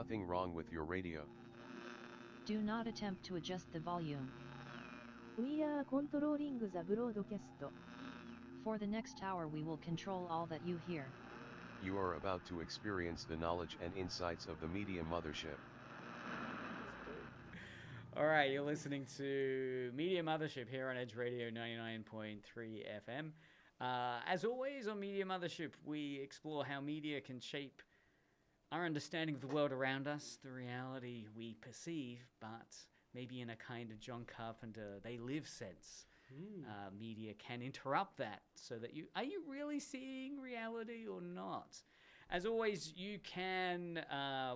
nothing wrong with your radio. Do not attempt to adjust the volume. We are controlling the broadcast. For the next hour we will control all that you hear. You are about to experience the knowledge and insights of the Media Mothership. All right, you're listening to Media Mothership here on Edge Radio 99.3 FM. As always on Media Mothership, we explore how media can shape our understanding of the world around us, the reality we perceive, but maybe in a kind of John Carpenter They Live sense. Media can interrupt that so that are you really seeing reality or not? As always, you can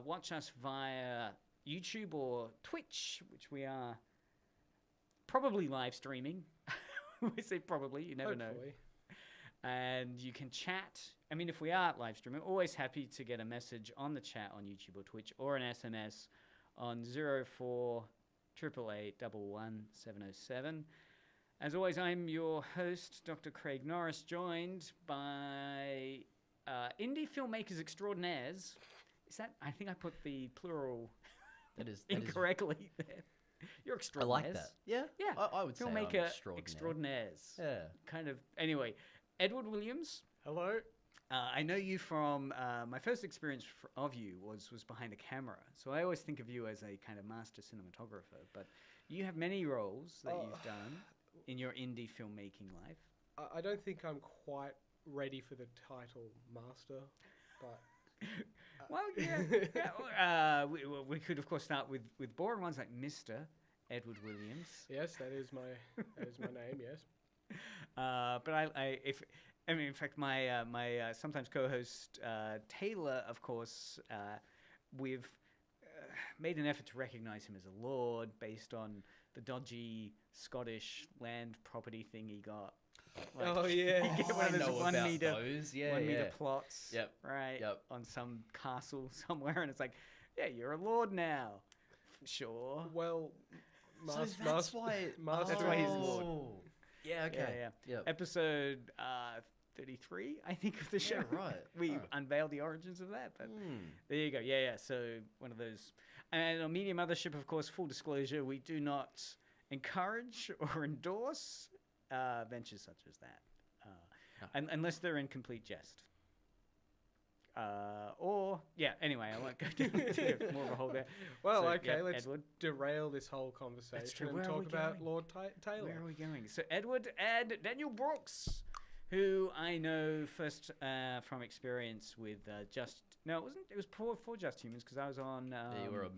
watch us via YouTube or Twitch, which we are probably live streaming. We say probably, you never know. And you can chat. I mean, if we are live streaming, always happy to get a message on the chat on YouTube or Twitch, or an SMS on 04 888 707. As always, I'm your host, Dr. Craig Norris, joined by indie filmmakers extraordinaires. Is that? I think I put the plural incorrectly there. You're extraordinaires. I like that. Yeah. I would say Filmmaker I'm extraordinaires. Yeah. Kind of. Anyway, Edward Williams. Hello. I know you from my first experience of you was behind a camera. So I always think of you as a kind of master cinematographer. But you have many roles that you've done in your indie filmmaking life. I don't think I'm quite ready for the title master, but well, yeah. We could of course start with boring ones like Mr. Edward Williams. Yes, that is my name. Yes. But in fact, my sometimes co-host Taylor, of course, we've made an effort to recognize him as a lord based on the dodgy Scottish land property thing he got. Like, oh yeah, he get one of those 1 meter, those. 1 meter plots. Yep. Right. Yep. On some castle somewhere, and it's like, yeah, you're a lord now. Sure. Well, that's why he's lord. Yeah. Okay. Yeah. Yep. Episode 33, I think, of the show. Yeah, right. We unveiled the origins of that. But there you go. Yeah. So one of those. And on Media Mothership, of course, full disclosure, we do not encourage or endorse ventures such as that, unless they're in complete jest. Anyway, I won't go down to more of a hole there. Well, so, okay, yeah, let's Edward. derail this whole conversation and talk about Lord Taylor. Where are we going? So Edward and Daniel Brooks, who I know first from experience with it was before Just Humans, because I was on you were a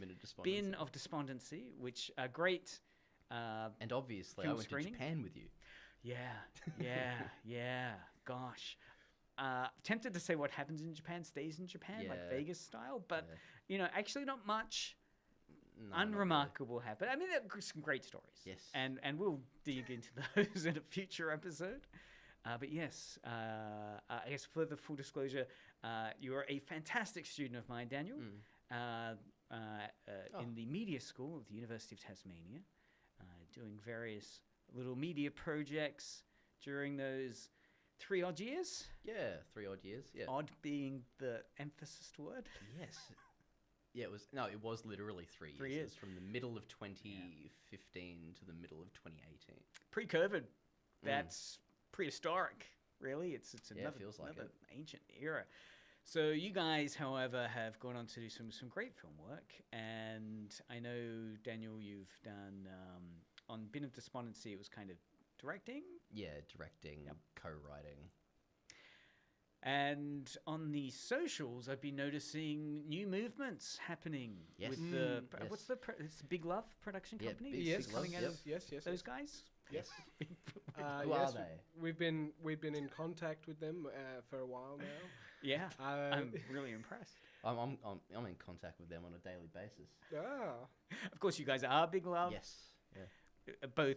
Bin of Despondency, which a great and obviously I went screening. to Japan with you. Yeah. Gosh. Tempted to say what happens in Japan stays in Japan, like Vegas style, but actually not much unremarkable happened. I mean, there are some great stories. Yes. And we'll dig into those in a future episode. But yes, I guess for the full disclosure, you are a fantastic student of mine, Daniel, in the media school of the University of Tasmania, doing various little media projects during those 3 odd years. Yeah, 3 odd years. Yeah. Odd being the emphasis word. Yes. Yeah, it was literally 3 years. 3 years. From the middle of 2015 to the middle of 2018. Pre-COVID. That's prehistoric, really. It's another, feels like another ancient era. So you guys, however, have gone on to do some great film work. And I know, Daniel, you've done, on Bin of Despondency, it was kind of directing? Yeah, directing, co-writing. And on the socials, I've been noticing new movements happening. Yes. With what's it's Big Love production company? Yes, coming out of yes. those guys? Yes. Who are they? We've been in contact with them for a while now. Yeah, I'm really impressed. I'm in contact with them on a daily basis. Of course, you guys are Big Love. Yes. Yeah. Both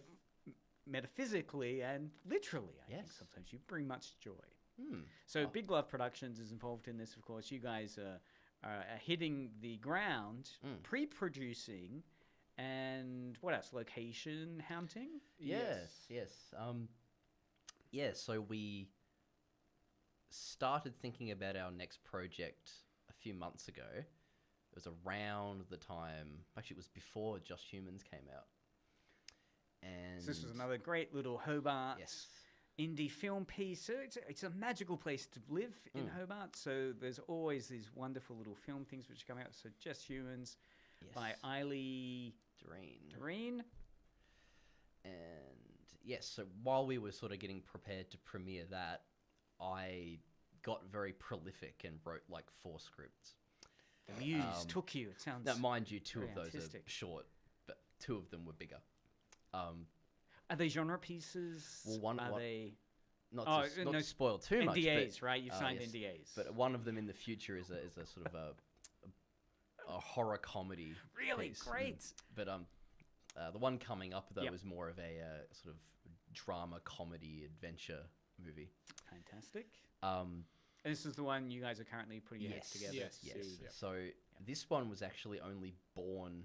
metaphysically and literally. I think sometimes you bring much joy. So Big Love Productions is involved in this, of course. You guys are hitting the ground, pre-producing, and what else? Location hunting? Yes. So we started thinking about our next project a few months ago, It was around the time. Actually, it was before Just Humans came out. And So this was another great little Hobart indie film piece. So it's a magical place to live in Hobart. So there's always these wonderful little film things which come out. So Just Humans by Eiley Doreen. And yes, so while we were sort of getting prepared to premiere that, I got very prolific and wrote like 4 scripts. The muse took you. It sounds. Now, mind you, 2 of those artistic. are short, but 2 of them were bigger. Are they genre pieces? Well, one are they? Not to spoil too much. NDAs, right? You've signed NDAs. But one of them in the future is a sort of a horror comedy. Really piece. great. But the one coming up though is more of a sort of drama comedy adventure movie. Fantastic. And this is the one you guys are currently putting your heads together. Yes. So this one was actually only born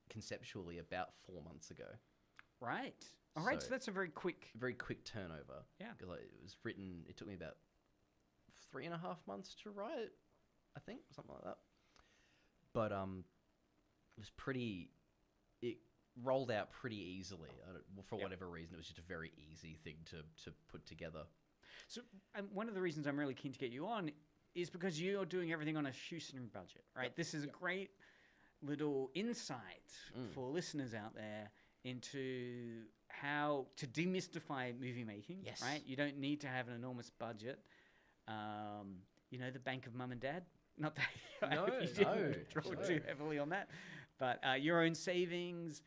conceptually about 4 months ago. Right. All right. So that's a very quick turnover. Yeah. Because it was written. It took me about 3.5 months to write, I think, something like that. But it was pretty. It rolled out pretty easily. For whatever reason, it was just a very easy thing to put together. So one of the reasons I'm really keen to get you on is because you're doing everything on a shoestring budget, right? This is a great little insight for listeners out there into how to demystify movie making, right? You don't need to have an enormous budget. The bank of mum and dad. Not that you didn't draw too heavily on that, but your own savings,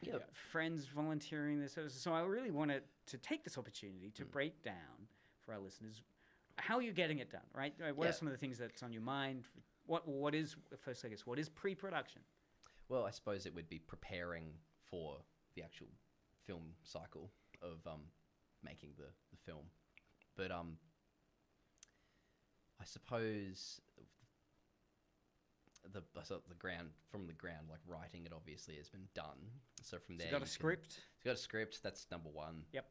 friends volunteering their services. So I really wanted to take this opportunity to break down for our listeners how you're getting it done, right? What are some of the things that's on your mind? What is pre-production? Well, I suppose it would be preparing for the actual film cycle of making the film. But I suppose the ground, like writing it obviously has been done. So from there, you got a script? You got a script, that's number one. Yep.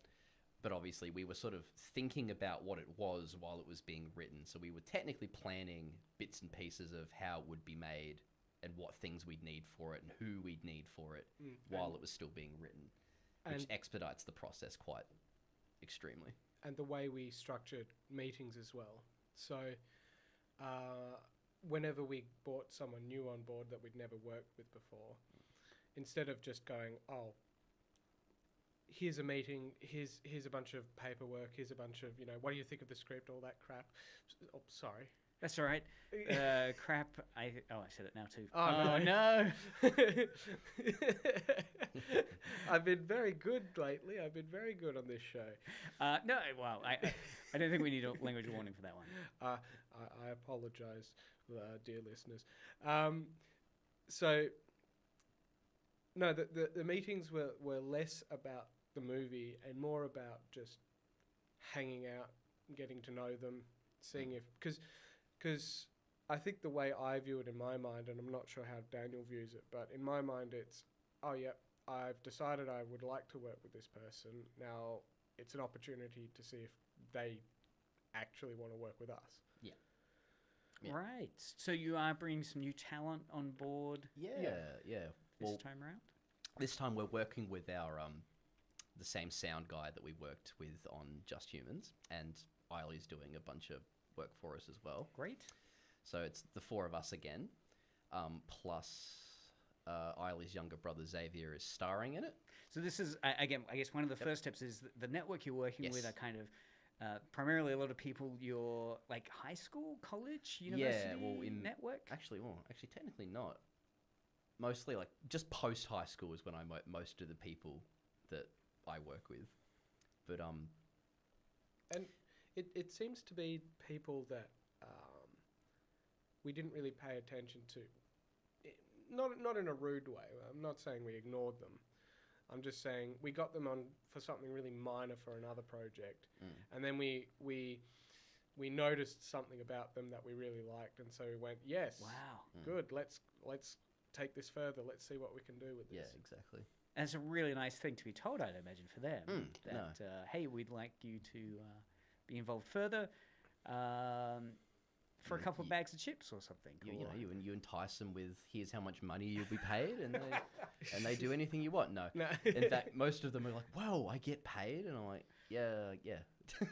But obviously we were sort of thinking about what it was while it was being written. So we were technically planning bits and pieces of how it would be made and what things we'd need for it and who we'd need for it while it was still being written, which expedites the process quite extremely. And the way we structured meetings as well. So whenever we brought someone new on board that we'd never worked with before, instead of just going, here's a meeting, here's a bunch of paperwork, here's a bunch of, what do you think of the script, all that crap. Oh, sorry. That's all right. Crap. I said it now too. Oh no. I've been very good lately. I've been very good on this show. No, well, I don't think we need a language warning for that one. I apologize, dear listeners. So, no, the meetings were less about the movie and more about just hanging out, getting to know them, seeing if... Because I think the way I view it in my mind, and I'm not sure how Daniel views it, but in my mind it's, I've decided I would like to work with this person. Now it's an opportunity to see if they actually want to work with us. Yeah. Right. So you are bringing some new talent on board. Yeah. This time around. This time we're working with our the same sound guy that we worked with on Just Humans, and Eiley's doing a bunch of work for us as well. Great. So it's the 4 of us again, plus Eiley's younger brother Xavier is starring in it. So this is, again, I guess one of the first steps is the network you're working with are kind of primarily a lot of people your like high school, college, university network? Actually, technically not. Mostly like just post high school is when I most of the people that I work with. But and it seems to be people that we didn't really pay attention to. Not in a rude way. I'm not saying we ignored them. I'm just saying we got them on for something really minor for another project, and then we noticed something about them that we really liked, and so we went, yes, wow, good. Let's take this further. Let's see what we can do with this. Yeah, exactly. And it's a really nice thing to be told, I'd imagine, for them. Hey, we'd like you to be involved further. for a couple of bags of chips or something. You entice them with, here's how much money you'll be paid, and they do anything you want. No. In fact, most of them are like, whoa, I get paid? And I'm like, yeah.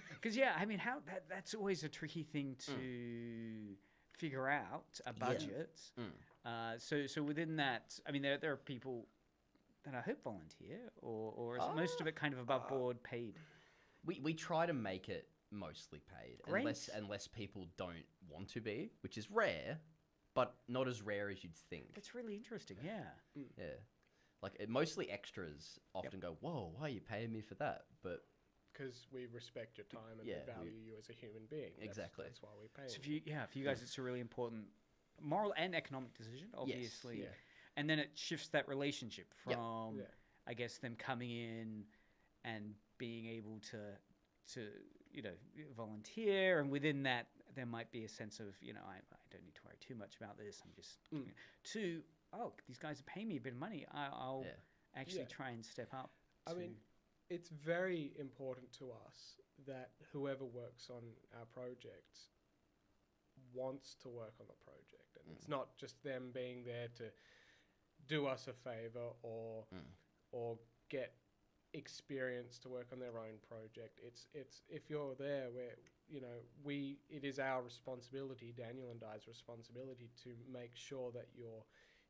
Because, I mean, that's always a tricky thing to figure out, a budget. So within that, I mean, there are people that I hope volunteer, or is most of it kind of above board paid? We try to make it mostly paid, unless people don't want to be, which is rare, but not as rare as you'd think. That's really interesting, yeah. Like, mostly extras often go, whoa, why are you paying me for that? But because we respect your time and we value you as a human being. Exactly. That's why we pay. So for you guys, it's a really important moral and economic decision, obviously. Yes. And then it shifts that relationship from, I guess, them coming in and being able to volunteer, and within that there might be a sense of, I don't need to worry too much about this. I'm just these guys are paying me a bit of money. I'll actually try and step up. I mean, it's very important to us that whoever works on our projects wants to work on the project, and it's not just them being there to do us a favor or get experience to work on their own project. It's if you're there, where it is our responsibility, Daniel and I's responsibility, to make sure that you're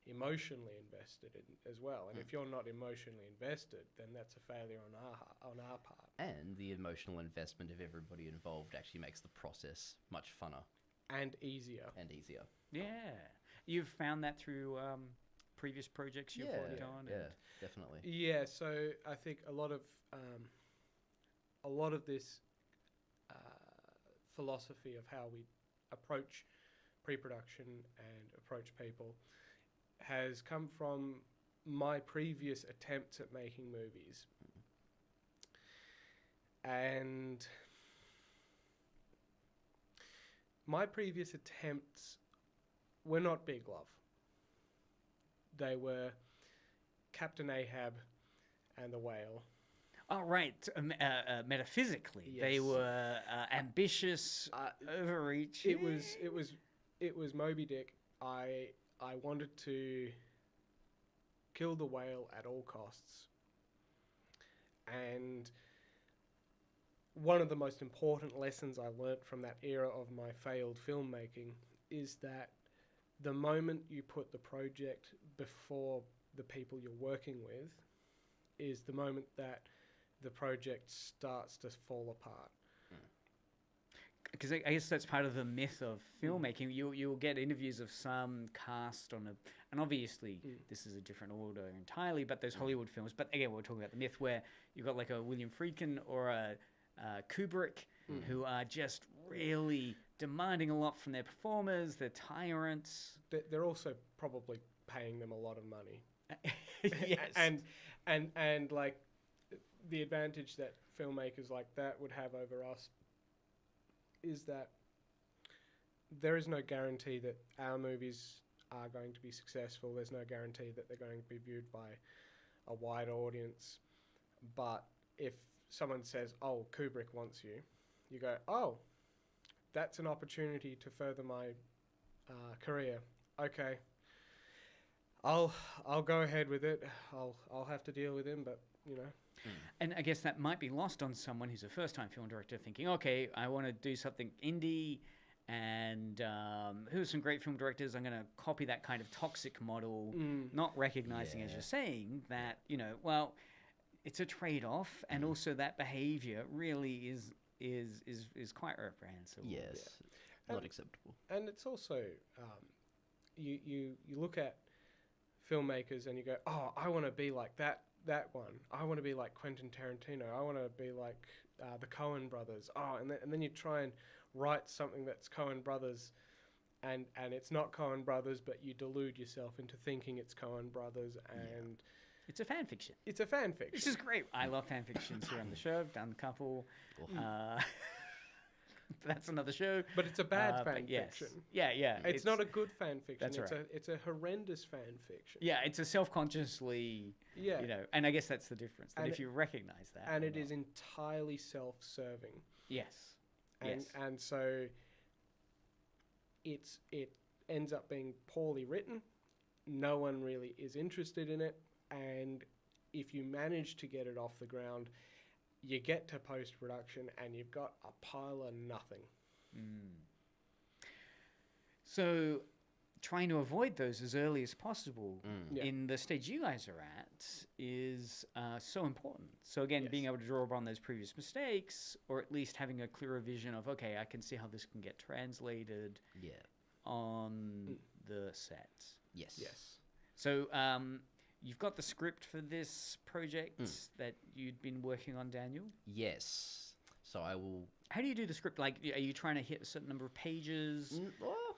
emotionally invested in as well. And if you're not emotionally invested, then that's a failure on our part. And the emotional investment of everybody involved actually makes the process much funner and easier. Yeah, you've found that through previous projects you've worked on. Yeah, definitely. Yeah, so I think a lot of this philosophy of how we approach pre-production and approach people has come from my previous attempts at making movies. And my previous attempts were not Big Love. They were Captain Ahab and the Whale. Oh, right. Metaphysically, Yes. they were ambitious, overreaching. It was Moby Dick. I wanted to kill the whale at all costs. And one of the most important lessons I learnt from that era of my failed filmmaking is that the moment you put the project before the people you're working with is the moment that the project starts to fall apart. Because I guess that's part of the myth of filmmaking. You'll get interviews of some cast on and obviously this is a different order entirely, but those Hollywood films. But again, we're talking about the myth where you've got like a William Friedkin or a Kubrick who are just really demanding a lot from their performers. They're tyrants. They're also probably paying them a lot of money. Yes. And like the advantage that filmmakers like that would have over us is that there is no guarantee that our movies are going to be successful. There's no guarantee that they're going to be viewed by a wide audience. But if someone says, "Oh, Kubrick wants you," you go, "Oh, that's an opportunity to further my career. Okay, I'll go ahead with it. I'll have to deal with him, but you know." And I guess that might be lost on someone who's a first-time film director thinking, okay, I want to do something indie, and who are some great film directors? I'm going to copy that kind of toxic model, not recognizing, as you're saying, that, well, it's a trade-off, and also that behavior really is quite reprehensible. Yes, not acceptable. And it's also, you look at filmmakers and you go, oh, I want to be like that one. I want to be like Quentin Tarantino. I want to be like the Coen brothers. Oh, and then you try and write something that's Coen brothers, and it's not Coen brothers, but you delude yourself into thinking it's Coen brothers, and it's a fan fiction. It's a fan fiction. Which is great. I love fan fictions here on the show. I've done a couple. That's another show. But it's a bad fan fiction. Yeah. It's not a good fan fiction. That's right. It's a horrendous fan fiction. Yeah, it's a self-consciously, and I guess that's the difference. That if you recognize that. And it is entirely self-serving. Yes. And so it ends up being poorly written. No one really is interested in it, and if you manage to get it off the ground, you get to post-production and you've got a pile of nothing. So trying to avoid those as early as possible Yeah. in the stage you guys are at is so important. So again, Yes. being able to draw upon those previous mistakes, or at least having a clearer vision of, okay, I can see how this can get translated Yeah. on the set. Yes. Yes. So you've got the script for this project that you'd been working on, Daniel. Yes. So I will. How do you do the script? Like, are you trying to hit a certain number of pages?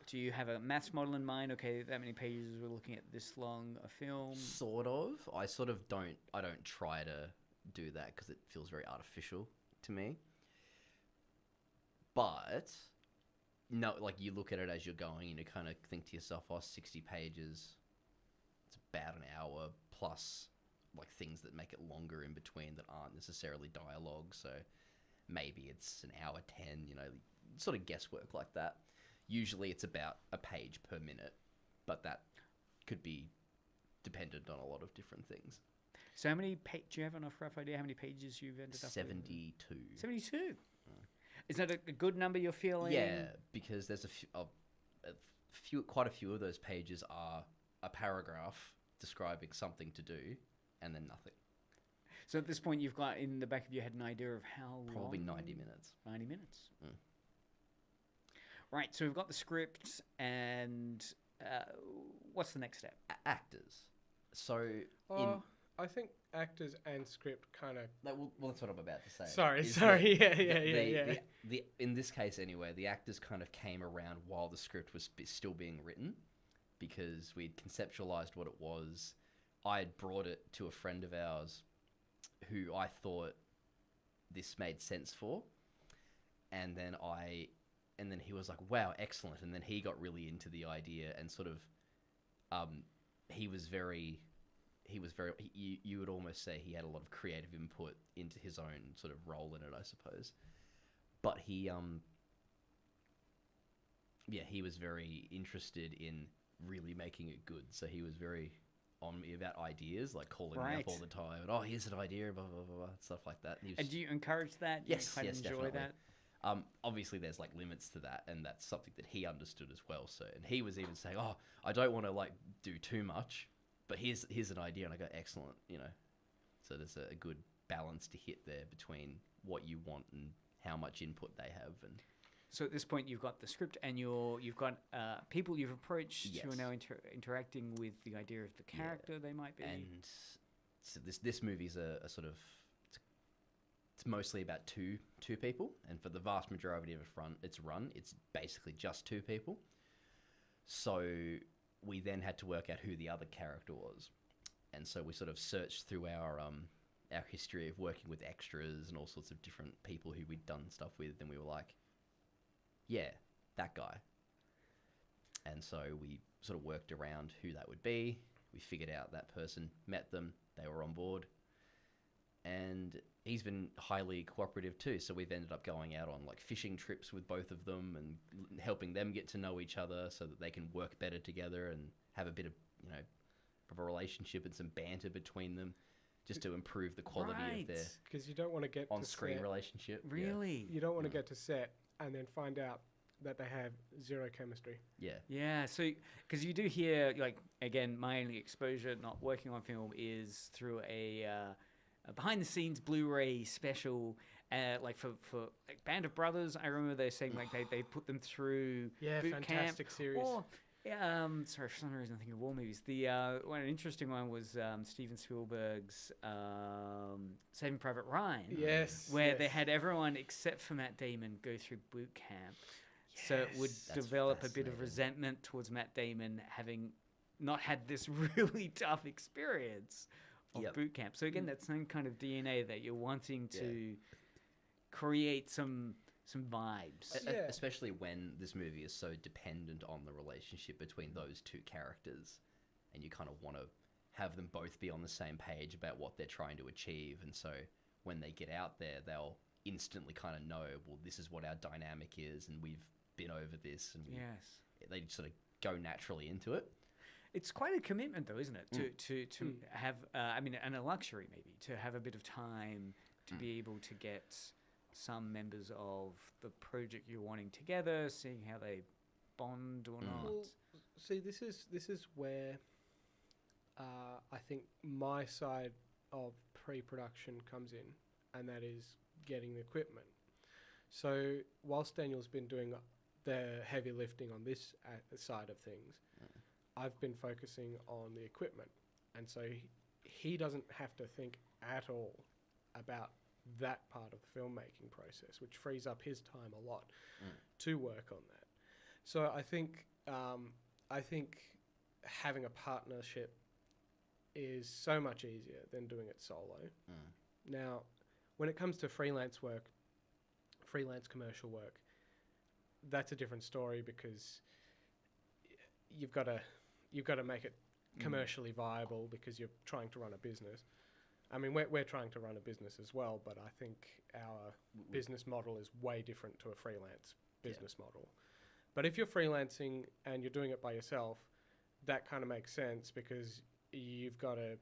Do you have a maths model in mind? Okay, that many pages, we're looking at this long a film. Sort of. I sort of don't. I don't try to do that because it feels very artificial to me. But no, like you look at it as you're going, and you kind of think to yourself, "Oh, 60 pages. It's about an hour plus, like things that make it longer in between that aren't necessarily dialogue. So maybe it's an hour 10. You know, sort of guesswork like that. Usually it's about a page per minute, but that could be dependent on a lot of different things. So how many do you have a rough idea how many pages you've ended up with? 72. 72. Is that a good number you're feeling? Yeah, because there's quite a few of those pages are a paragraph describing something to do, and then nothing. So at this point, you've got in the back of your head an idea of how Probably long? 90 minutes. 90 minutes. Right, so we've got the script, and what's the next step? Actors. So I think actors and script kind of... well, that's what I'm about to say. Sorry. Is Yeah. in this case, anyway, the actors kind of came around while the script was still being written, because we'd conceptualized what it was. I had brought it to a friend of ours who I thought this made sense for, and then he was like, "Wow, excellent!" And then he got really into the idea and sort of, you would almost say he had a lot of creative input into his own sort of role in it, I suppose. But he was very interested in really making it good. So he was very on me about ideas, like calling me up all the time. And, here's an idea, blah, blah, blah, blah, stuff like that. And do you encourage that? Yes, you kind of enjoy definitely. that? Obviously, there's like limits to that, and that's something that he understood as well. So, and he was even saying, I don't want to like do too much, but here's an idea. And I go, excellent, you know. So there's a good balance to hit there between what you want and how much input they have. And so at this point, you've got the script, and you've got people you've approached who are Yes. now interacting with the idea of the character they might be. And so this movie's a sort of it's mostly about two people, and for the vast majority of it's basically just two people. So we then had to work out who the other character was, and so we sort of searched through our history of working with extras and all sorts of different people who we'd done stuff with, and we were like, yeah, that guy. And so we sort of worked around who that would be. We figured out that person, met them, they were on board. And he's been highly cooperative too. So we've ended up going out on like fishing trips with both of them and helping them get to know each other so that they can work better together and have a bit of, of a relationship and some banter between them, just to improve the quality of their Because you don't want to get on-screen to set, relationship. Yeah. Really? You don't want to get to set and then find out that they have zero chemistry. Yeah. Yeah, so because you do hear, like, again, my only exposure not working on film is through a behind-the-scenes Blu-ray special, like for like Band of Brothers. I remember they saying like they put them through boot Fantastic camp. series. Or, sorry, for some reason I'm thinking of war movies. The one interesting one was Steven Spielberg's Saving Private Ryan. Yes. Where yes. they had everyone except for Matt Damon go through boot camp. So it would Yes. That's develop a bit of fascinating. resentment towards Matt Damon having not had this really tough experience of Yep. boot camp. So again, that same kind of DNA that you're wanting to create some vibes. Yeah. Especially when this movie is so dependent on the relationship between those two characters, and you kind of want to have them both be on the same page about what they're trying to achieve. And so when they get out there, they'll instantly kind of know, well, this is what our dynamic is, and we've been over this, and Yes. they sort of go naturally into it. It's quite a commitment, though, isn't it? To have, and a luxury maybe to have a bit of time to be able to get some members of the project you're wanting together, seeing how they bond or not. Well, see, this is where I think my side of pre-production comes in, and that is getting the equipment. So whilst Daniel's been doing the heavy lifting on this side of things, I've been focusing on the equipment, and so he doesn't have to think at all about that part of the filmmaking process, which frees up his time a lot to work on that. So I think having a partnership is so much easier than doing it solo. Now, when it comes to freelance work, freelance commercial work, that's a different story, because you've got to make it commercially viable, because you're trying to run a business. I mean, we're trying to run a business as well, but I think our business model is way different to a freelance business model. But if you're freelancing and you're doing it by yourself, that kind of makes sense, because you've got to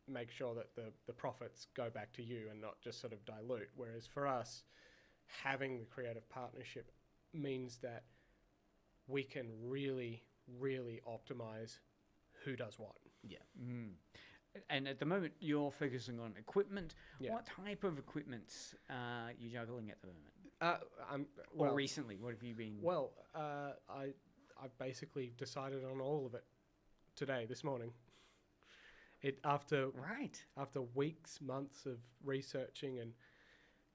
make sure that the profits go back to you and not just sort of dilute. Whereas for us, having the creative partnership means that we can really, really optimize who does what. Yeah. And at the moment, you're focusing on equipment. Yeah. What type of equipment are you juggling at the moment? Or recently, what have you been? Well, I've basically decided on all of it today, this morning. After weeks, months of researching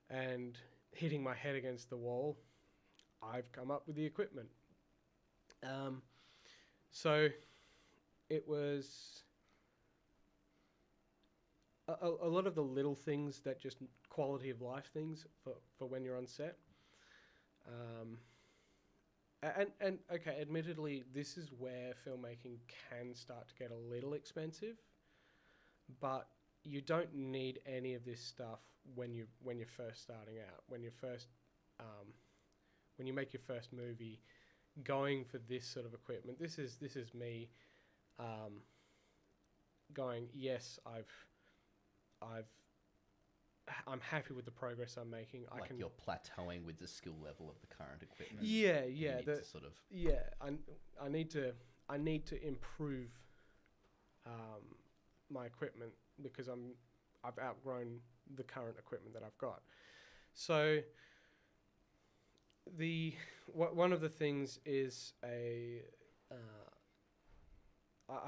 and hitting my head against the wall, I've come up with the equipment. So it was a lot of the little things that just quality of life things for when you're on set. And okay, admittedly, this is where filmmaking can start to get a little expensive, but you don't need any of this stuff when you're first starting out. When you make your first movie, going for this sort of equipment. This is me going, yes, I'm happy with the progress I'm making. Like you're plateauing with the skill level of the current equipment. Yeah. I need to improve my equipment, because I've outgrown the current equipment that I've got. So one of the things is I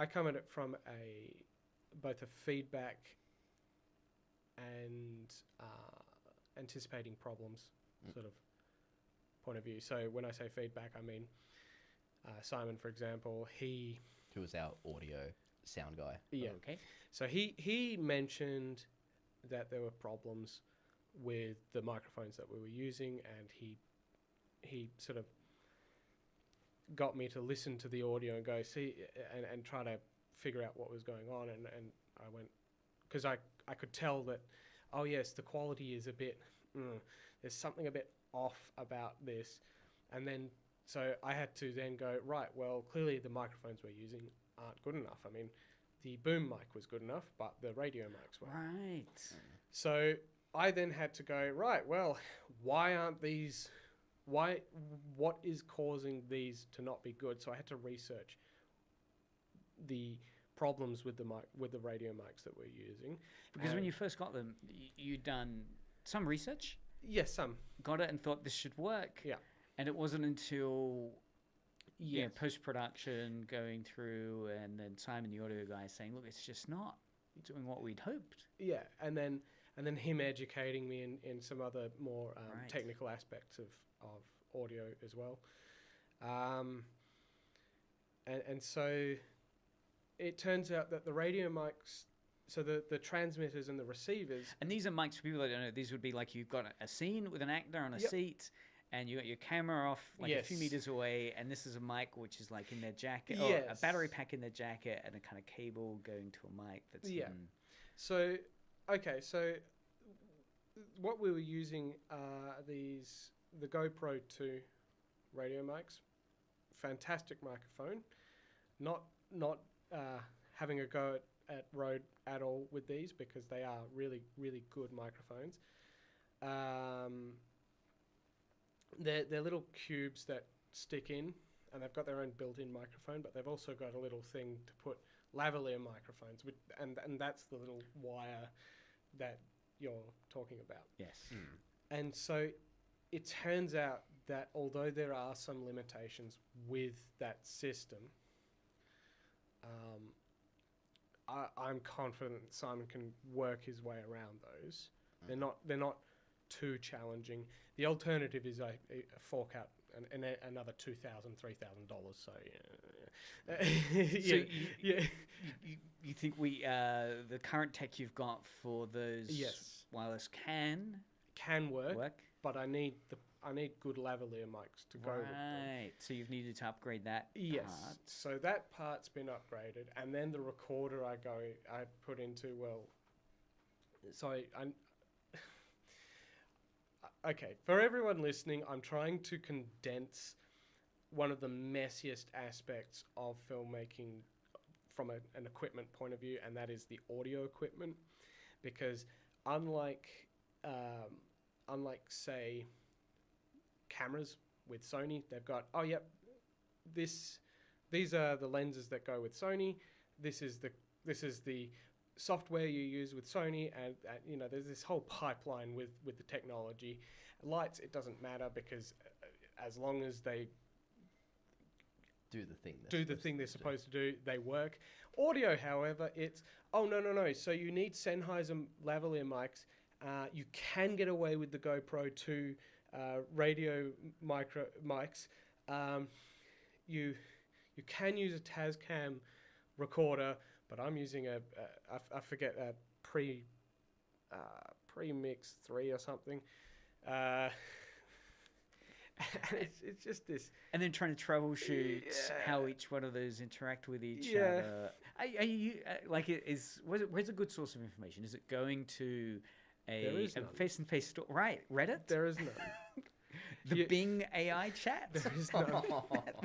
come at it from both a feedback and anticipating problems sort of point of view. So when I say feedback, I mean Simon, for example, who was our audio sound guy. Yeah. Okay. So he mentioned that there were problems with the microphones that we were using, and he sort of got me to listen to the audio and go see and try to figure out what was going on, and I went, because I could tell that, oh yes, the quality is a bit there's something a bit off about this, and then so I had to then go, right, well, clearly the microphones we're using aren't good enough. I mean, the boom mic was good enough, but the radio mics weren't. Right. So I then had to go, right, well, why aren't these, what is causing these to not be good? So I had to research the problems with the radio mics that we're using. Because when you first got them, you'd done some research, Yes, some. got it and thought this should work. Yeah. And it wasn't until Yes. post-production going through, and then Simon, the audio guy, saying, look, it's just not doing what we'd hoped. Yeah, and then him educating me in some other more Right. technical aspects of audio as well. And so it turns out that the radio mics, so the transmitters and the receivers. And these are mics for people that don't know. These would be like you've got a scene with an actor on a Yep. seat, and you got your camera off like a few Yes. meters away, and this is a mic which is like in their jacket, or a Yes. battery pack in their jacket, and a kind of cable going to a mic that's hidden. So, okay, so what we were using are the GoPro 2 radio mics. Fantastic microphone. Not having a go at Rode at all with these because they are really, really good microphones. They're little cubes that stick in, and they've got their own built-in microphone, but they've also got a little thing to put lavalier microphones with, and that's the little wire that you're talking about. Yes. And so it turns out that although there are some limitations with that system, I'm confident that Simon can work his way around those. They're not too challenging. The alternative is I fork out another $2,000, $3,000. So yeah. You think the current tech you've got for those wireless can work, but I need good lavalier mics to go with them. Right. So you've needed to upgrade that part. So that part's been upgraded, and then the recorder I put into okay, for everyone listening, I'm trying to condense one of the messiest aspects of filmmaking from an equipment point of view, and that is the audio equipment, because unlike say cameras with Sony, they've got these are the lenses that go with Sony. This is the software you use with Sony, and there's this whole pipeline with the technology. Lights, it doesn't matter because as long as they do the thing they're supposed to do, they work. Audio, however, it's no. So you need Sennheiser lavalier mics. You can get away with the GoPro 2 radio micro mics. You can use a Tascam recorder, but I'm using a Premix 3 or something. It's just this. And then trying to troubleshoot how each one of those interact with each other. Are you where's a good source of information? Is it going to a face-to-face store? Right, Reddit? There is none. The Bing AI chat? There is none.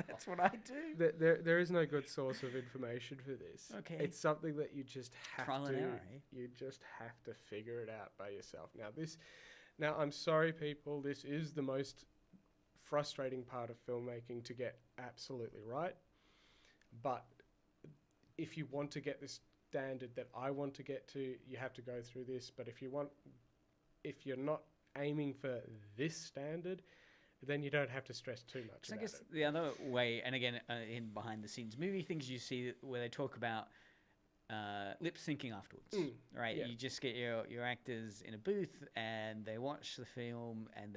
That's what I do. There is no good source of information for this. Okay. It's something that you just have Trial and error, eh? You just have to figure it out by yourself. Now I'm sorry, people. This is the most frustrating part of filmmaking to get absolutely right. But if you want to get this standard that I want to get to, you have to go through this. But if you're not aiming for this standard, then you don't have to stress too much about it. I guess the other way, and again, in behind the scenes movie things you see where they talk about lip syncing afterwards, right? Yeah. You just get your actors in a booth and they watch the film and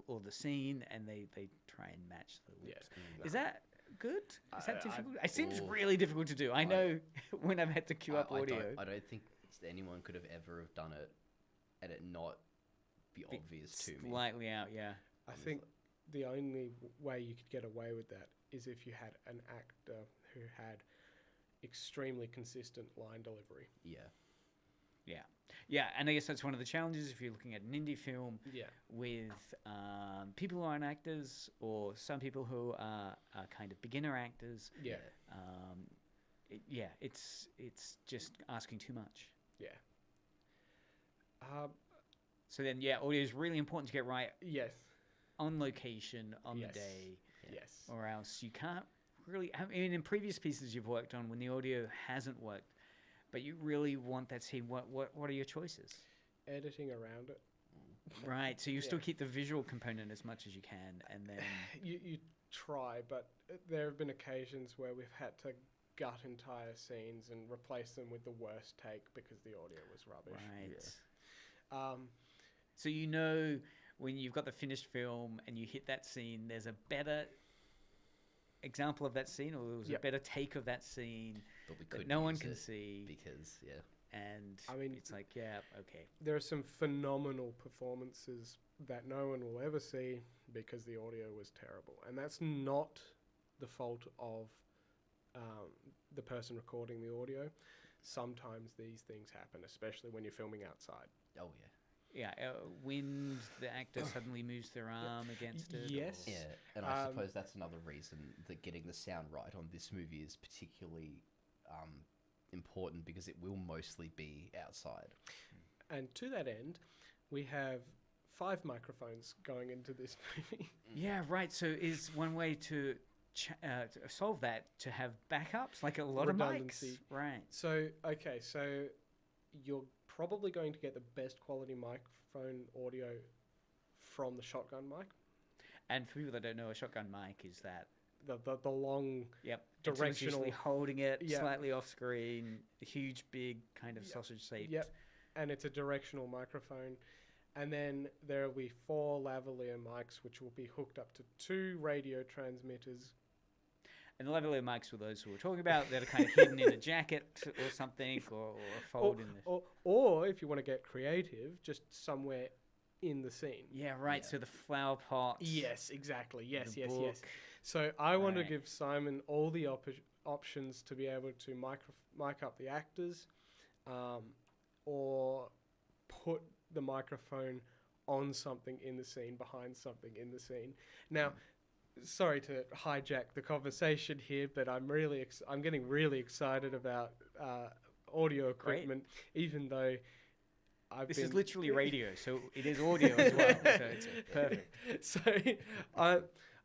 or the scene and they try and match the lips. Is that good? Is that difficult? It seems really difficult to do. I know when I've had to queue up audio. I don't think anyone could have ever have done it and it not be obvious to me. Slightly out, yeah. I think the only way you could get away with that is if you had an actor who had extremely consistent line delivery. Yeah, and I guess that's one of the challenges if you're looking at an indie film with people who aren't actors or some people who are kind of beginner actors. It's just asking too much. So then, audio is really important to get right. Yes. On location, on the day. Yes. Or else you can't really... I mean, in previous pieces you've worked on, when the audio hasn't worked, but you really want that scene, what are your choices? Editing around it. Right, so you still keep the visual component as much as you can, and then... You try, but there have been occasions where we've had to gut entire scenes and replace them with the worst take because the audio was rubbish. Right. So you know when you've got the finished film and you hit that scene, there's a better example of that scene, or there was a better take of that scene that no one can see. Because, And I mean, it's like, okay. There are some phenomenal performances that no one will ever see because the audio was terrible. And that's not the fault of the person recording the audio. Sometimes these things happen, especially when you're filming outside. Oh, wind, the actor suddenly moves their arm against it. Yes. or- Yeah, and I suppose that's another reason that getting the sound right on this movie is particularly important, because it will mostly be outside. And to that end, we have 5 microphones going into this movie. Yeah, right. So is one way to solve that to have backups, like a lot of mics? Redundancy. Right. So, okay, so you're probably going to get the best quality microphone audio from the shotgun mic. And for people that don't know, a shotgun mic is that. The long, Yep. Directional- It's usually holding it Yeah. slightly off screen, a huge, big kind of sausage shaped. Yep. And it's a directional microphone. And then there will be 4 lavalier mics, which will be hooked up to 2 radio transmitters. And the lavalier mics were those who we're talking about that are kind of hidden in a jacket or something, or a fold in the. Or if you want to get creative, just somewhere in the scene. Yeah, right. Yeah. So the flower pot. Yes, exactly. Yes, the yes, book. yes. So I want to Right. give Simon all the options to be able to mic up the actors, or put the microphone on something in the scene, behind something in the scene. Now, sorry to hijack the conversation here, but I'm getting really excited about audio equipment, even though This is literally radio, so it is audio as well. So it's perfect. So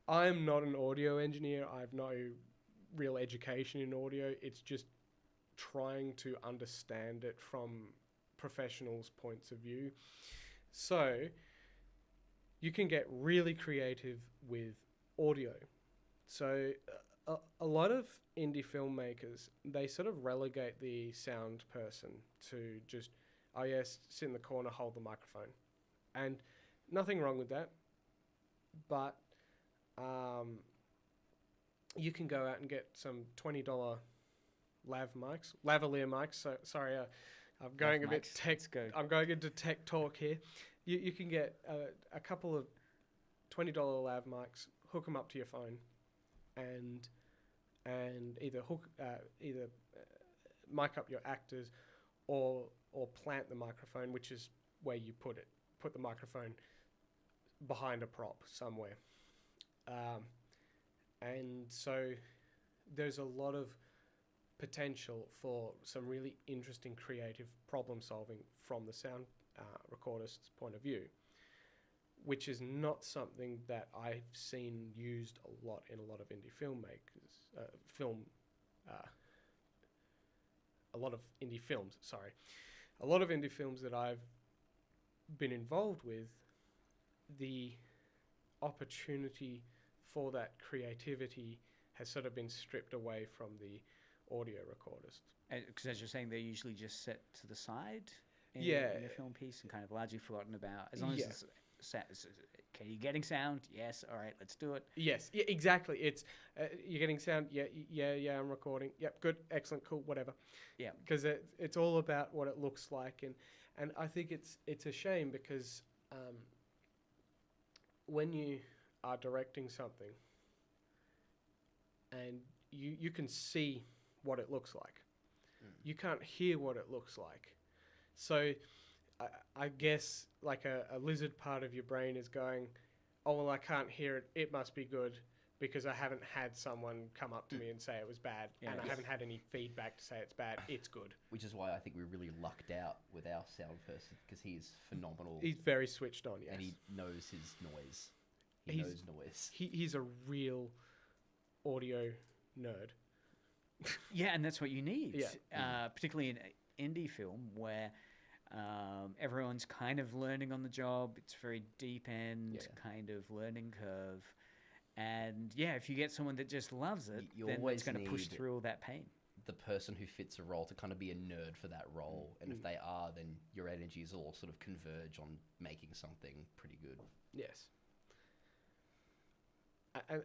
I am not an audio engineer. I have no real education in audio. It's just trying to understand it from professionals' points of view. So you can get really creative with audio. So a lot of indie filmmakers, they sort of relegate the sound person to just, oh yes, sit in the corner, hold the microphone. And nothing wrong with that. But you can go out and get some $20 lavalier mics. So sorry, I'm going a bit mics. tech. Let's go. I'm going into tech talk here. You can get a couple of $20 lav mics, hook them up to your phone, and either mic up your actors, or plant the microphone, which is where you put it. Put the microphone behind a prop somewhere. And so there's a lot of potential for some really interesting creative problem solving from the sound recordist's point of view, which is not something that I've seen used a lot in a lot of indie filmmakers, a lot of indie films, sorry. A lot of indie films that I've been involved with, the opportunity for that creativity has sort of been stripped away from the audio recordist. Because as you're saying, they're usually just set to the side in a film piece and kind of largely forgotten about. As long as it's okay, you're getting sound? Yes, all right, let's do it. Yes, yeah, exactly. It's you're getting sound? Yeah, I'm recording. Yep, good, excellent, cool, whatever. Yeah. Because it's all about what it looks like. And I think it's a shame because when you are directing something and you can see what it looks like. You can't hear what it looks like. So I guess like a lizard part of your brain is going, oh, well, I can't hear it. It must be good because I haven't had someone come up to me and say it was bad. Yeah, and I haven't had any feedback to say it's bad. It's good. Which is why I think we really lucked out with our sound person, because he's phenomenal. He's very switched on, yes. And he knows his noise. He knows noise. He's a real audio nerd. Yeah, and that's what you need. Yeah. Particularly in indie film where everyone's kind of learning on the job. It's very deep end kind of learning curve. And yeah, if you get someone that just loves it, You then always it's going to push need through all that pain. The person who fits a role to kind of be a nerd for that role. And if they are, then your energies all sort of converge on making something pretty good. Yes. And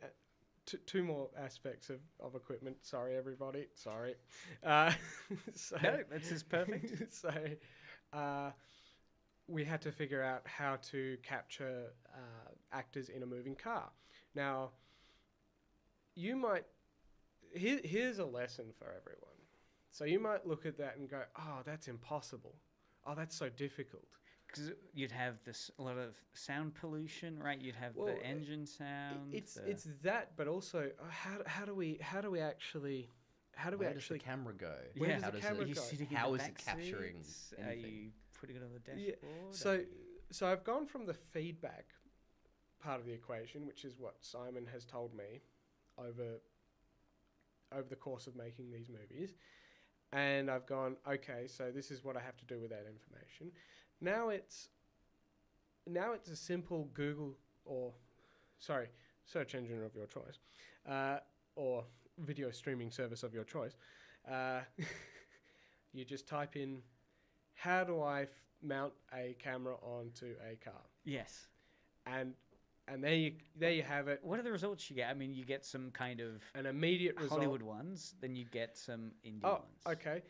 two more aspects of equipment. Sorry, everybody. Sorry. So, No, this is perfect. So we had to figure out how to capture actors in a moving car. Now, you might... Here's a lesson for everyone. So you might look at that and go, oh, that's impossible. Oh, that's so difficult. because you'd have a lot of sound pollution, right? You'd have Well, the engine sound. It's that, but also how do we actually Where does the camera go? Where does How the does camera it, Are you go? sitting in How the is it back capturing seats? Are anything? you putting it on the Yeah, dashboard? so I've gone from the feedback part of the equation, which is what Simon has told me over the course of making these movies, and I've gone, okay, so this is what I have to do with that information. Now it's a simple Google search engine of your choice, or video streaming service of your choice. You just type in, how do I mount a camera onto a car? Yes. And there you have it. What are the results you get? I mean, you get some kind of An immediate result. Hollywood ones, then you get some indie Oh, ones. okay.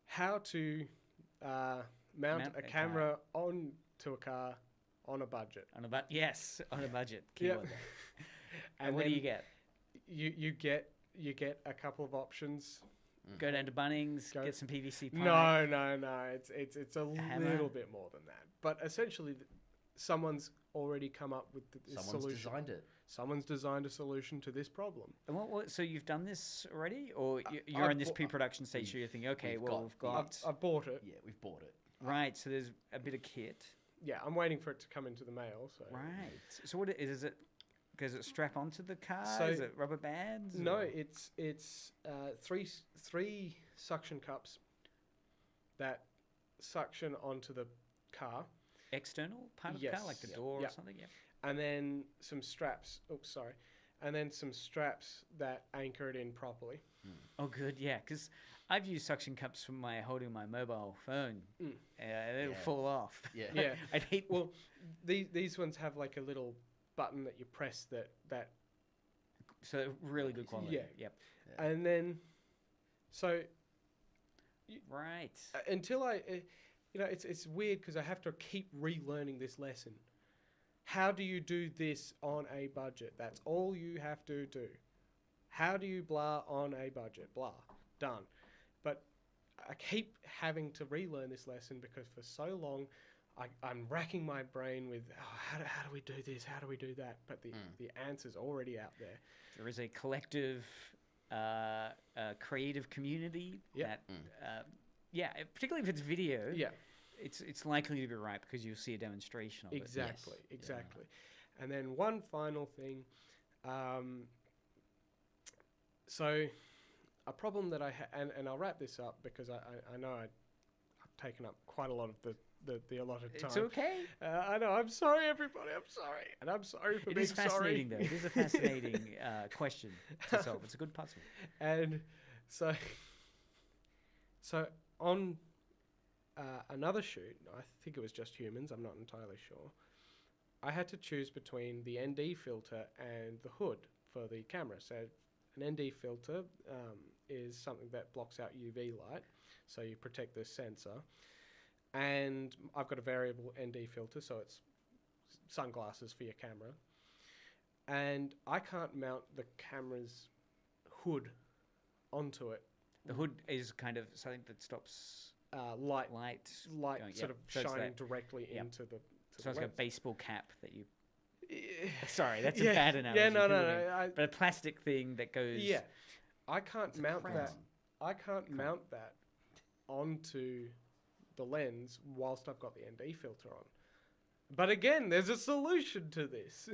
How to mount a a camera onto a car on a budget. On a yes, on a budget. Yeah. Keyword there. And what do you get? You get a couple of options. Go down to Bunnings, Go- get some PVC pipe. No. It's a hammer? little bit more than that. But essentially, someone's already come up with the Someone's solution. designed it. Someone's designed a solution to this problem. And so you've done this already, or you're I've in this bought- pre-production stage? So you're thinking, okay, we've we've got got I've bought it. Yeah, we've bought it. right. So there's a bit of kit, Yeah, I'm waiting for it to come into the mail. So right? So what is it? Does it strap onto the car? So- is it rubber bands? No, or- it's three suction cups that suction onto the car, external part of the car, Yes. like the Yeah. door Yeah. or something. Yeah. and then some straps. Oops, sorry. And then some straps that anchor it in properly. Oh, good. Yeah, because I've used suction cups for holding my mobile phone. Mm. It'll Yeah. fall off. Yeah. Yeah. I'd hate. Well, these ones have like a little button that you press that So really good quality. Yeah. Yep. and then so Right. until it's weird because I have to keep relearning this lesson. How do you do this on a budget? That's all you have to do. How do you blah on a budget? Blah. Done. But I keep having to relearn this lesson because for so long I'm racking my brain with how do we do this? How do we do that? But the answer's already out there. There is a collective, creative community Yeah. that, particularly if it's video, Yeah. it's likely to be right because you'll see a demonstration of Exactly, Yes. exactly. And then one final thing. So a problem that I and I'll wrap this up because I know I've taken up quite a lot of the allotted it. time. It's okay. I know. I'm sorry, everybody. I'm sorry, and I'm sorry for It being is fascinating, sorry. though. It is a fascinating question to solve. It's a good puzzle. And so on another shoot, I think it was just humans. I'm not entirely sure. I had to choose between the ND filter and the hood for the camera. So an ND filter is something that blocks out UV light, so you protect the sensor. And I've got a variable ND filter, so it's sunglasses for your camera. And I can't mount the camera's hood onto it. The hood is kind of something that stops Light light going, sort of so it's shining that- directly yep. into the. So it's like a lens. baseball cap that you. Yeah. Sorry, that's Yeah, a bad analogy. Yeah, no. people think. I, But a plastic thing that goes. yeah, I can't It's a mount crown. that. I can't mount that onto the lens whilst I've got the ND filter on. But again, there's a solution to this.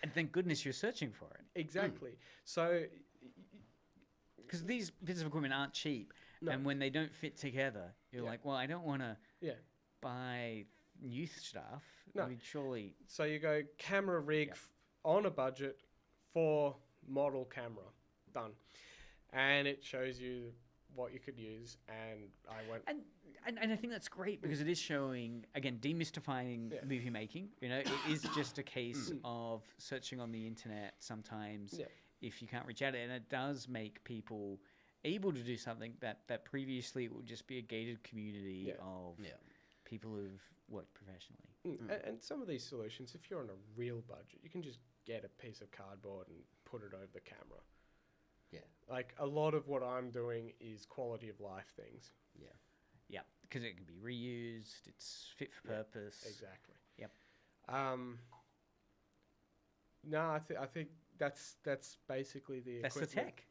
And thank goodness you're searching for it. Exactly. So, Because these bits of equipment aren't cheap. No. And when they don't fit together, you're Yeah. like, well, I don't want to yeah. buy youth stuff. No. I mean, surely. So you go camera rig Yeah. on a budget for model camera. Done. And it shows you what you could use. And I went, And I think that's great because it is showing, again, demystifying Yeah. movie making. You know, it is just a case of searching on the internet sometimes Yeah. if you can't reach out. And it does make people able to do something that previously it would just be a gated community Yeah. of Yeah. people who've worked professionally. and some of these solutions, if you're on a real budget, you can just get a piece of cardboard and put it over the camera. Yeah. Like a lot of what I'm doing is quality of life things. Yeah. Yeah, because it can be reused. It's fit for purpose. Exactly. Yep. No, I think that's basically the That's the equipment. tech.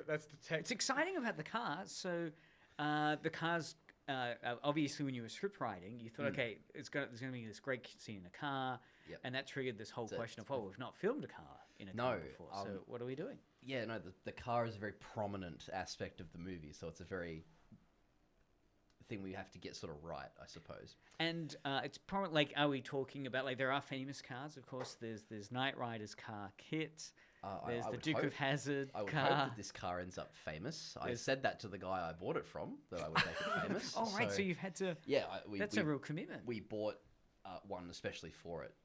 That's the tech. It's exciting about the cars. So the cars, obviously, when you were script writing, you thought, okay, there's going to be this great scene in a car, Yep. and that triggered this whole So question it's of, we've not filmed a car in a car before. So what are we doing? Yeah, no, the car is a very prominent aspect of the movie, so it's a very thing we have to get sort of right, I suppose. And it's probably like, are we talking about, like, there are famous cars, of course. There's Knight Rider's car kit. There's I the would Duke hope- of Hazzard I would car. hope that this car ends up famous. I said that to the guy I bought it from, that I would make it famous. Oh, right, so you've had to... Yeah, That's a real commitment. We bought one especially for it.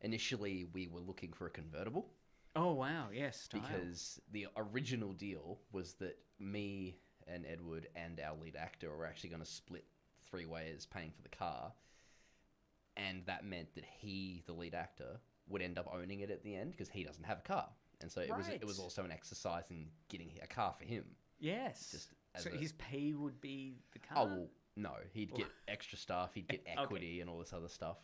Initially, we were looking for a convertible. Oh, wow, yes, style. Because the original deal was that me and Edward and our lead actor were actually going to split 3 ways paying for the car. And that meant that he, the lead actor, would end up owning it at the end because he doesn't have a car. And so it was also an exercise in getting a car for him. Yes. Just so his pay would be the car? Oh, well, no. He'd get extra stuff. He'd get equity and all this other stuff.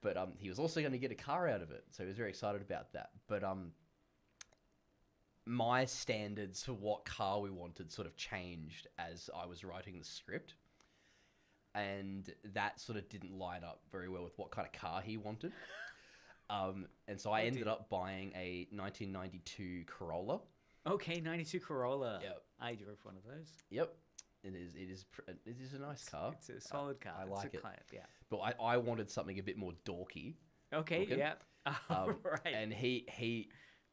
But he was also going to get a car out of it. So he was very excited about that. But my standards for what car we wanted sort of changed as I was writing the script. And that sort of didn't line up very well with what kind of car he wanted. And so I ended up buying a 1992 Corolla. Okay, 92 Corolla. Yep. I drove one of those. Yep. It is a nice car. It's a solid car. I It's like a it. client, yeah. But I wanted something a bit more dorky. Okay, looking. yeah. Right. And he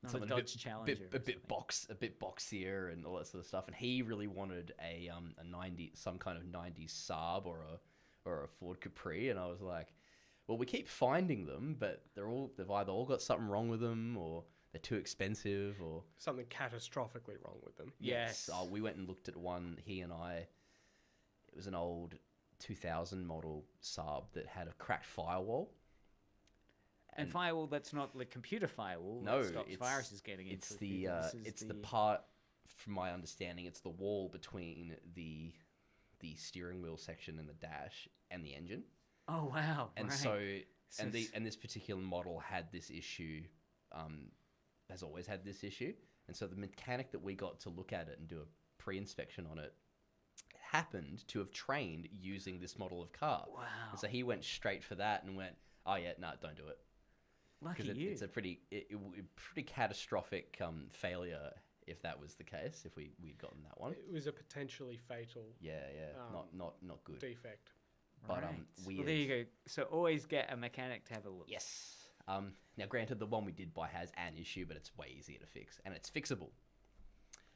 Not a something Dodge Challenger or a bit boxier and all that sort of stuff. And he really wanted a 90, some kind of 90s Saab or a Ford Capri. And I was like, well, we keep finding them, but they've either all got something wrong with them, or they're too expensive, or Something catastrophically wrong with them. Yes. we went and looked at one. He and I. It was an old 2000 model Saab that had a cracked firewall. And firewall, that's not the computer firewall. No, that stops viruses getting into it's it. it's the part. From my understanding, it's the wall between the steering wheel section and the dash and the engine. Oh wow! And right. and this particular model had this issue, has always had this issue. And so the mechanic that we got to look at it and do a pre-inspection on it happened to have trained using this model of car. Wow. And so he went straight for that and went, oh yeah, no, don't do it. Lucky Because you. it's a pretty catastrophic failure if that was the case, if we'd gotten that one. It was a potentially fatal Yeah, not good. defect. But Right. weird. Well, there you go. So always get a mechanic to have a look. Yes. Now, granted, the one we did buy has an issue, but it's way easier to fix, and it's fixable.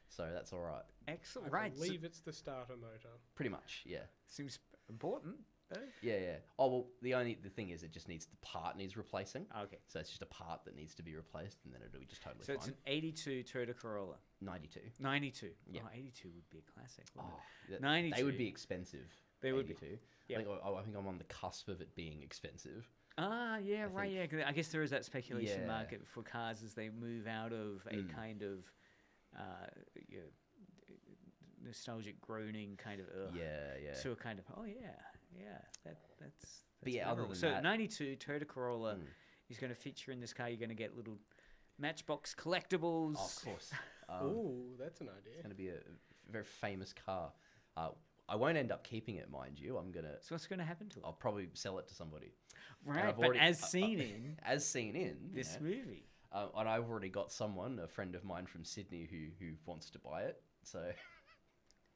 So that's all right. Excellent. I Right. So believe it's the starter motor. Pretty much, yeah. seems important. Though. Yeah. Oh, well, the thing is, it just needs the part needs replacing. Okay. So it's just a part that needs to be replaced, and then it'll be just totally So fine. it's an 82 Toyota Corolla. 92. 92. Yeah. Oh, 82 would be a classic. Oh, Wouldn't th- 92. They would be expensive. They would be. 82. Yep. I think I'm on the cusp of it being expensive. Ah, yeah, right, think- yeah. 'Cause I guess there is that speculation Yeah. market for cars as they move out of a kind of you know, nostalgic groaning kind of Yeah. to a kind of that's But yeah, other memorable. than So that- 92 Toyota Corolla is going to feature in this car. You're going to get little Matchbox collectibles. Oh, of course. Oh, that's an idea. It's going to be a very famous car. I won't end up keeping it, mind you. So what's going to happen to it? I'll probably sell it to somebody. And Right, I've but already- as seen in as seen in this movie. and I've already got someone, a friend of mine from Sydney, who wants to buy it. So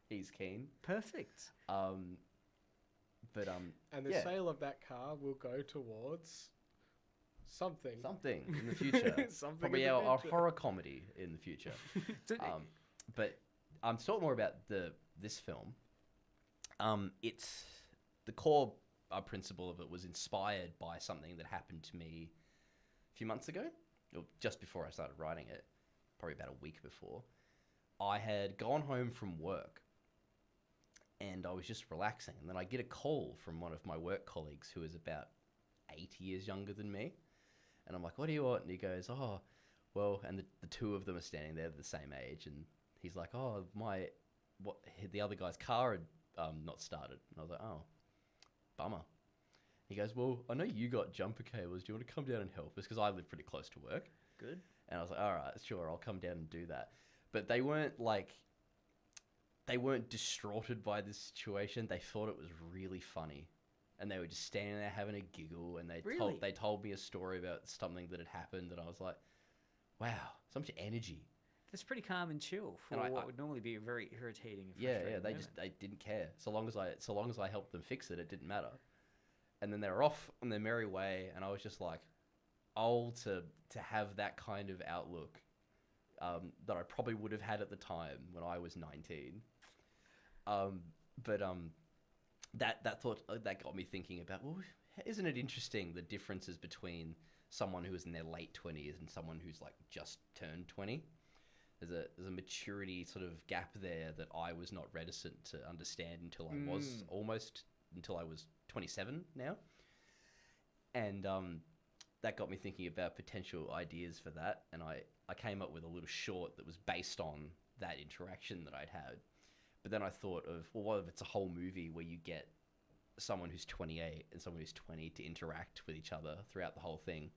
he's keen. Perfect. And the yeah. sale of that car will go towards something. Something in the future. Something Probably in the our future. horror comedy in the future. So- But to talk more about this film. It's the core principle of it was inspired by something that happened to me a few months ago, or just before I started writing it, probably about a week before. I had gone home from work and I was just relaxing, and then I get a call from one of my work colleagues who is about 8 years younger than me, and I'm like, what do you want? And he goes, oh, well, and the two of them are standing there the same age, and he's like, oh, the other guy's car not started. And I was like, oh, bummer. He goes, well, I know you got jumper cables. Do you want to come down and help us? Because I live pretty close to work. Good. And I was like, all right, sure, I'll come down and do that. But they weren't distraughted by this situation. They thought it was really funny. And they were just standing there having a giggle, and they told me a story about something that had happened, and I was like, wow, so much energy. That's pretty calm and chill for what would normally be a very irritating and frustrating moment. They didn't care. So long as I helped them fix it, it didn't matter. And then they were off on their merry way, and I was just like, to have that kind of outlook that I probably would have had at the time when I was 19. That got me thinking about, well, isn't it interesting the differences between someone who is in their late 20s and someone who's like just turned 20? There's a maturity sort of gap there that I was not reticent to understand until I was 27 now. And that got me thinking about potential ideas for that. And I came up with a little short that was based on that interaction that I'd had. But then I thought of, well, what if it's a whole movie where you get someone who's 28 and someone who's 20 to interact with each other throughout the whole thing?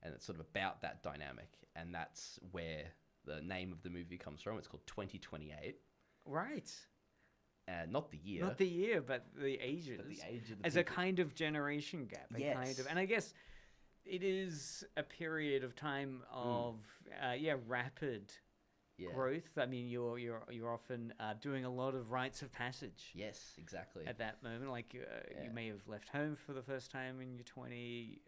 And it's sort of about that dynamic. And that's where the name of the movie comes from. It's called 2028. Right. Not the year. Not the year, but the ages. But the age of the as people. a kind of generation gap. Yes. And I guess it is a period of time of rapid growth. I mean, you're often doing a lot of rites of passage. Yes, exactly. At that moment, like you may have left home for the first time when you're 20,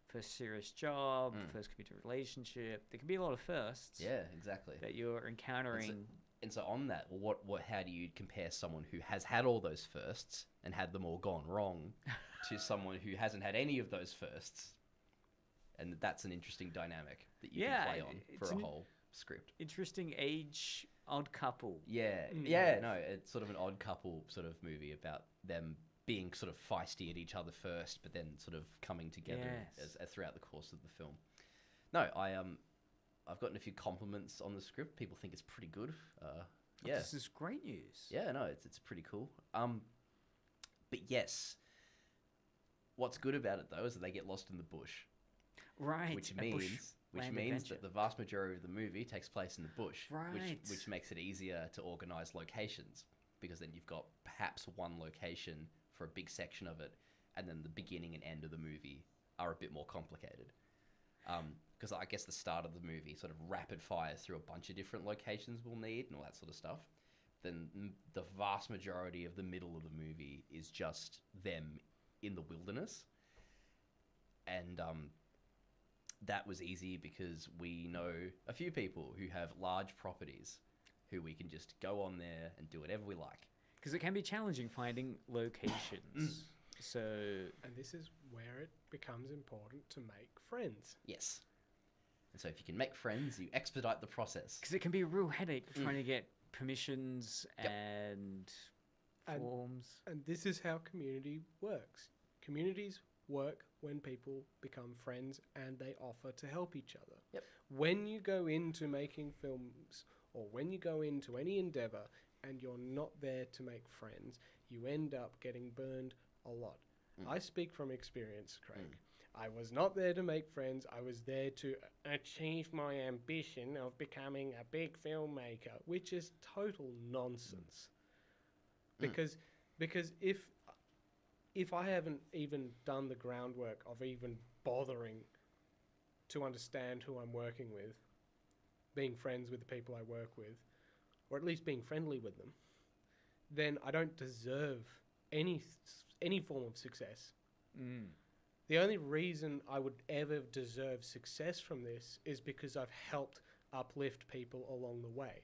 first serious job, first committed relationship. There can be a lot of firsts. Yeah, exactly. That you're encountering. And so on that, how do you compare someone who has had all those firsts and had them all gone wrong to someone who hasn't had any of those firsts? And that's an interesting dynamic that you can play on for a whole script. Interesting age, odd couple. Yeah, no, it's sort of an odd couple sort of movie about them being sort of feisty at each other first, but then sort of coming together as throughout the course of the film. No, I've gotten a few compliments on the script. People think it's pretty good. This is great news. Yeah, no, it's pretty cool. But yes, what's good about it though is that they get lost in the bush. Right. Which means that the vast majority of the movie takes place in the bush. Right. Which makes it easier to organize locations, because then you've got perhaps one location for a big section of it, and then the beginning and end of the movie are a bit more complicated. Because I guess the start of the movie sort of rapid fires through a bunch of different locations we'll need and all that sort of stuff. Then the vast majority of the middle of the movie is just them in the wilderness. And that was easy because we know a few people who have large properties who we can just go on there and do whatever we like. Because it can be challenging finding locations. And this is where it becomes important to make friends. Yes. And so if you can make friends, you expedite the process. Because it can be a real headache trying to get permissions and forms. And this is how community works. Communities work when people become friends and they offer to help each other. Yep. When you go into making films or when you go into any endeavor and you're not there to make friends, you end up getting burned a lot. I speak from experience, Craig. I was not there to make friends. I was there to achieve my ambition of becoming a big filmmaker, which is total nonsense. Because if I haven't even done the groundwork of even bothering to understand who I'm working with, being friends with the people I work with, or at least being friendly with them, then I don't deserve any form of success. The only reason I would ever deserve success from this is because I've helped uplift people along the way.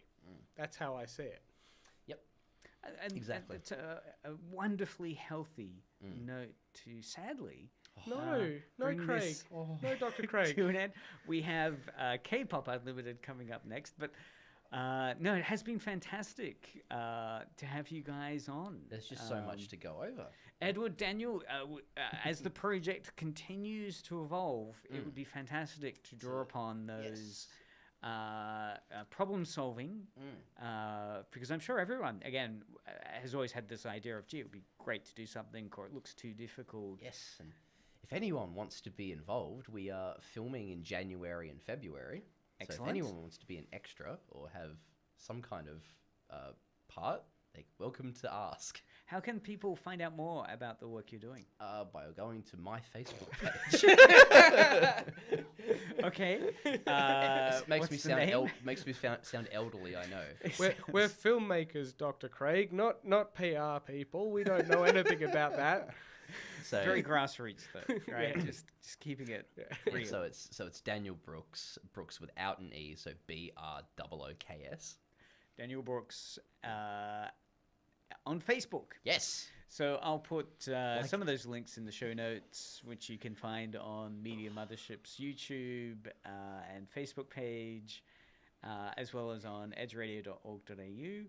That's how I see it. Yep. And exactly. It's a wonderfully healthy note to, sadly... No, Craig. No, Dr. Craig. To an end. We have K-Pop Unlimited coming up next, but no, it has been fantastic to have you guys on. There's just so much to go over. Edward, Daniel, as the project continues to evolve, it would be fantastic to draw upon those problem solving, because I'm sure everyone, again, has always had this idea of, gee, it would be great to do something, or it looks too difficult. Yes, and if anyone wants to be involved, we are filming in January and February. So Excellent. if anyone wants to be an extra or have some kind of part, they're welcome to ask. How can people find out more about the work you're doing? By going to my Facebook page. Okay. Makes me what's the name? sound elderly. I know. We're filmmakers, Dr. Craig, not PR people. We don't know anything about that. So Very grassroots, though, right? Yeah. Just keeping it yeah, real. so it's Daniel Brooks without an E, so BROOKS. Daniel Brooks on Facebook. Yes. So I'll put some of those links in the show notes, which you can find on Media Mothership's YouTube and Facebook page, as well as on edgeradio.org.au.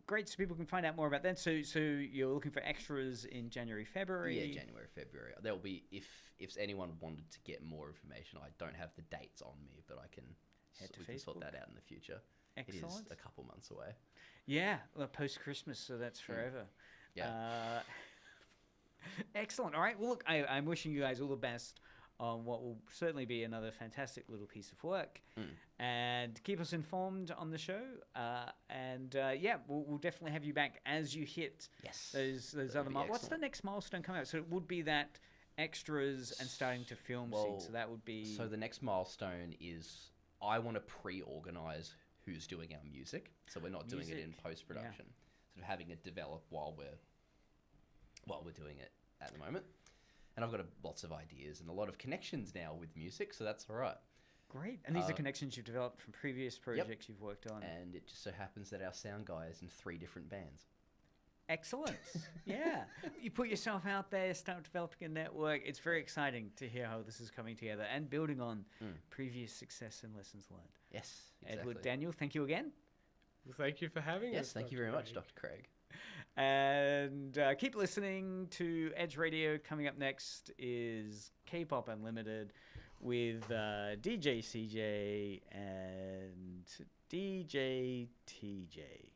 Great, so people can find out more about that. So you're looking for extras in January, February? Yeah, January, February. There will be, if anyone wanted to get more information, I don't have the dates on me, but I can we can sort that out in the future. Excellent. It is a couple months away. Yeah, well, post-Christmas, so that's forever. Yeah. Excellent. All right. Well, look, I'm wishing you guys all the best on what will certainly be another fantastic little piece of work. And keep us informed on the show. Yeah, we'll definitely have you back as you hit those other milestones. What's the next milestone coming out? So it would be that extras and starting to film scene. So that would be... So the next milestone is I want to pre-organize who's doing our music. So we're not doing it in post-production. Sort of having it develop while we're doing it at the moment. And I've got lots of ideas and a lot of connections now with music, so that's all right. Great. And these are connections you've developed from previous projects you've worked on. And it just so happens that our sound guy is in 3 different bands. Excellent. Yeah. You put yourself out there, start developing a network. It's very exciting to hear how this is coming together and building on previous success and lessons learned. Yes, exactly. Edward, Daniel, thank you again. Well, thank you for having us. Yes, thank you very much, Dr. Craig. And keep listening to Edge Radio. Coming up next is K-Pop Unlimited with DJ CJ and DJ TJ.